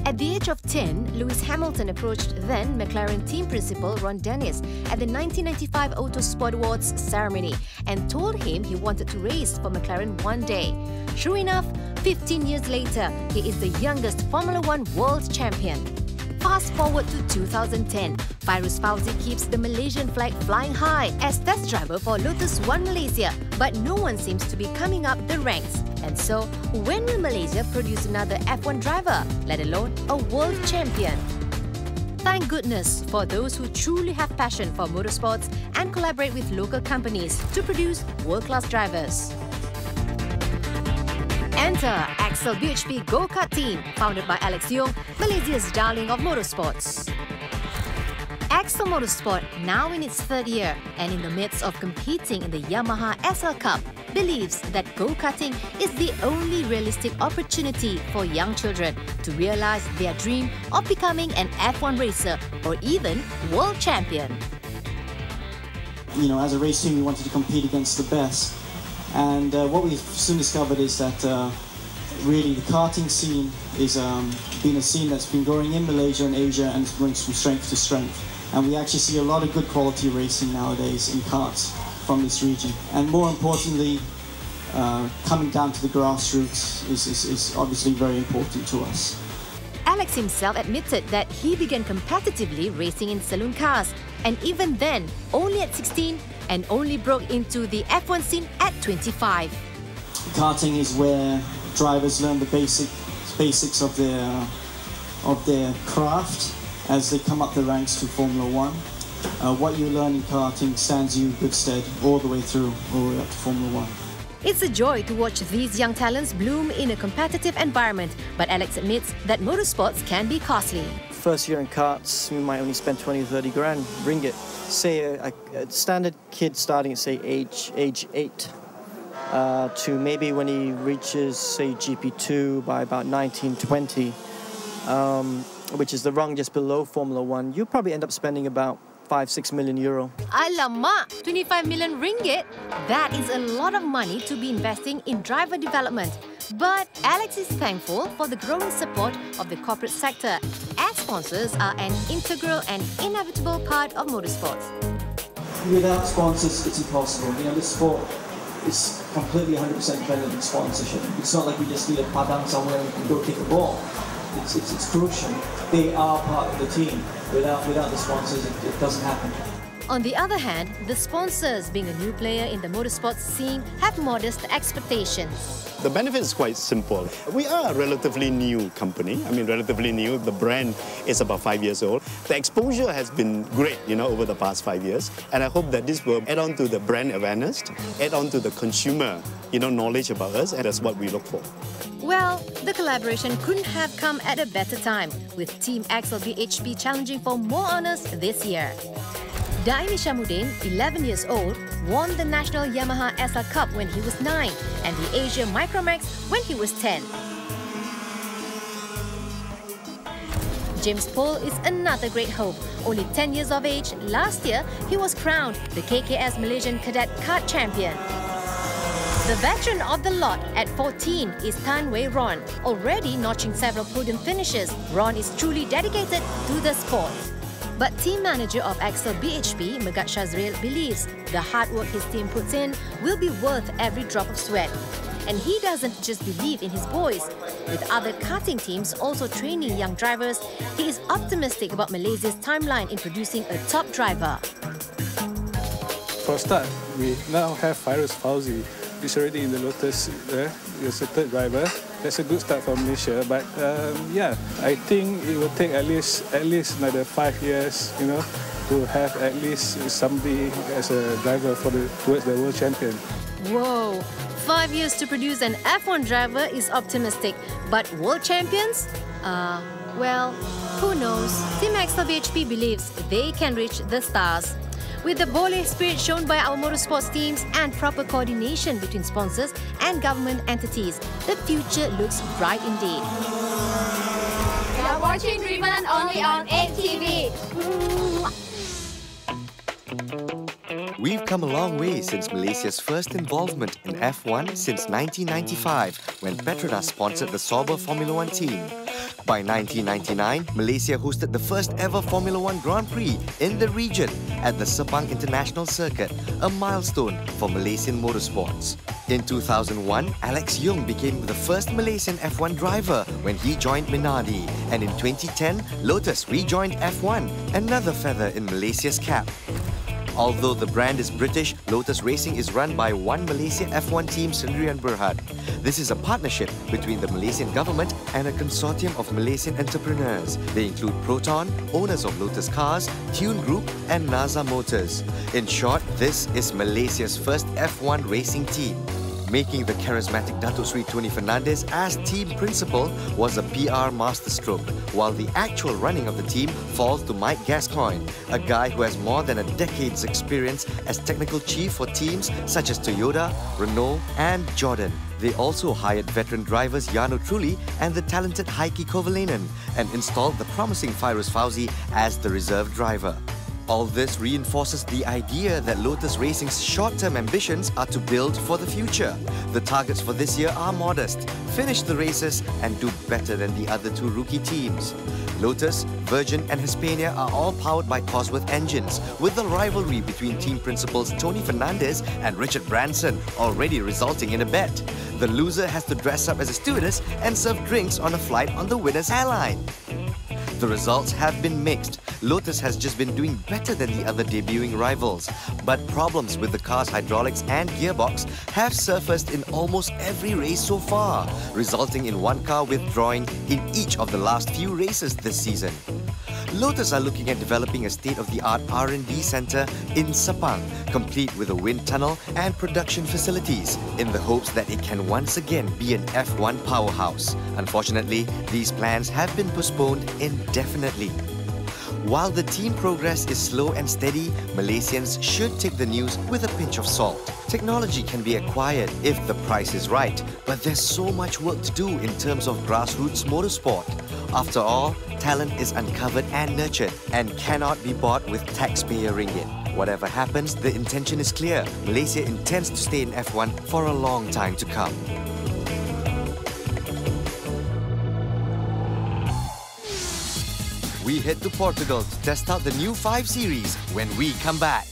At the age of 10, Lewis Hamilton approached then McLaren team principal Ron Dennis at the 1995 Autosport Awards ceremony and told him he wanted to race for McLaren one day. Sure enough, 15 years later, he is the youngest Formula One world champion. Fast forward to 2010, Fairuz Fauzi keeps the Malaysian flag flying high as test driver for Lotus One Malaysia, but no one seems to be coming up the ranks. And so, when will Malaysia produce another F1 driver, let alone a world champion? Thank goodness for those who truly have passion for motorsports and collaborate with local companies to produce world-class drivers. Enter Axle BHP Go-Kart team, founded by Alex Yong, Malaysia's darling of motorsports. Axle Motorsport, now in its third year and in the midst of competing in the Yamaha SL Cup, believes that go-karting is the only realistic opportunity for young children to realize their dream of becoming an F1 racer or even world champion. You know, as a race team, we wanted to compete against the best. And what we've soon discovered is that really the karting scene is been a scene that's been growing in Malaysia and Asia and it's going from strength to strength. And we actually see a lot of good quality racing nowadays in karts from this region. And more importantly, coming down to the grassroots is obviously very important to us. Alex himself admitted that he began competitively racing in saloon cars, and even then, only at 16, and only broke into the F1 scene at 25. Karting is where drivers learn the basics of their craft as they come up the ranks to Formula One. What you learn in karting stands you in good stead all the way through, all the way up to Formula One. It's a joy to watch these young talents bloom in a competitive environment, but Alex admits that motorsports can be costly. First year in karts, we might only spend 20 or 30 grand ringgit. Say a standard kid starting at, say, age 8 to maybe when he reaches, say, Ep.2 by about 19, 20, which is the rung just below Formula One, you probably end up spending about 5-6 million euro. Alamak! 25 million ringgit? That is a lot of money to be investing in driver development. But Alex is thankful for the growing support of the corporate sector, as sponsors are an integral and inevitable part of motorsports. Without sponsors, it's impossible. You know, this sport is completely 100% dependent on sponsorship. It's not like we just need a padang somewhere and go kick a ball. It's crucial. They are part of the team. Without the sponsors, it doesn't happen. On the other hand, the sponsors, being a new player in the motorsports scene, have modest expectations. The benefit is quite simple. We are a relatively new company. I mean, relatively new. The brand is about 5 years old. The exposure has been great, over the past 5 years. And I hope that this will add on to the brand awareness, add on to the consumer, knowledge about us, and that's what we look for. Well, the collaboration couldn't have come at a better time, with Team Axle BHP challenging for more honours this year. Daimi Shamuddin, 11 years old, won the National Yamaha SL Cup when he was 9 and the Asia Micromax when he was 10. James Paul is another great hope. Only 10 years of age, last year he was crowned the KKS Malaysian Cadet Kart Champion. The veteran of the lot at 14 is Tan Wei Ron. Already notching several podium finishes, Ron is truly dedicated to the sport. But team manager of Axle BHP, Megat Shazril, believes the hard work his team puts in will be worth every drop of sweat. And he doesn't just believe in his boys. With other karting teams also training young drivers, he is optimistic about Malaysia's timeline in producing a top driver. For a start, we now have Fairuz Fauzi. He's already in the Lotus, he's a third driver. That's a good start for Malaysia, but yeah, I think it will take at least another 5 years, to have at least somebody as a driver towards the world champion. Whoa, 5 years to produce an F1 driver is optimistic, but world champions? Well, who knows? Team Axle BHP believes they can reach the stars. With the Boleh spirit shown by our motorsports teams and proper coordination between sponsors and government entities, the future looks bright indeed. You are watching Driven only on 8 TV. We've come a long way since Malaysia's first involvement in F1 since 1995, when Petronas sponsored the Sauber Formula One team. By 1999, Malaysia hosted the first ever Formula One Grand Prix in the region at the Sepang International Circuit, a milestone for Malaysian motorsports. In 2001, Alex Yoong became the first Malaysian F1 driver when he joined Minardi. And in 2010, Lotus rejoined F1, another feather in Malaysia's cap. Although the brand is British, Lotus Racing is run by one Malaysia F1 team, Sendirian Berhad. This is a partnership between the Malaysian government and a consortium of Malaysian entrepreneurs. They include Proton, owners of Lotus Cars, Tune Group and NASA Motors. In short, this is Malaysia's first F1 racing team. Making the charismatic Datuk Sri Tony Fernandes as team principal was a PR masterstroke, while the actual running of the team falls to Mike Gascoigne, a guy who has more than a decade's experience as technical chief for teams such as Toyota, Renault and Jordan. They also hired veteran drivers Jarno Trulli and the talented Heikki Kovalainen and installed the promising Fairuz Fauzi as the reserve driver. All this reinforces the idea that Lotus Racing's short-term ambitions are to build for the future. The targets for this year are modest: finish the races and do better than the other two rookie teams. Lotus, Virgin and Hispania are all powered by Cosworth engines, with the rivalry between team principals Tony Fernandes and Richard Branson already resulting in a bet. The loser has to dress up as a stewardess and serve drinks on a flight on the winner's airline. The results have been mixed. Lotus has just been doing better than the other debuting rivals. But problems with the car's hydraulics and gearbox have surfaced in almost every race so far, resulting in one car withdrawing in each of the last few races this season. Lotus are looking at developing a state-of-the-art R&D centre in Sepang, complete with a wind tunnel and production facilities, in the hopes that it can once again be an F1 powerhouse. Unfortunately, these plans have been postponed indefinitely. While the team progress is slow and steady, Malaysians should take the news with a pinch of salt. Technology can be acquired if the price is right, but there's so much work to do in terms of grassroots motorsport. After all, talent is uncovered and nurtured and cannot be bought with taxpayer ringgit. Whatever happens, the intention is clear. Malaysia intends to stay in F1 for a long time to come. We head to Portugal to test out the new 5 Series when we come back.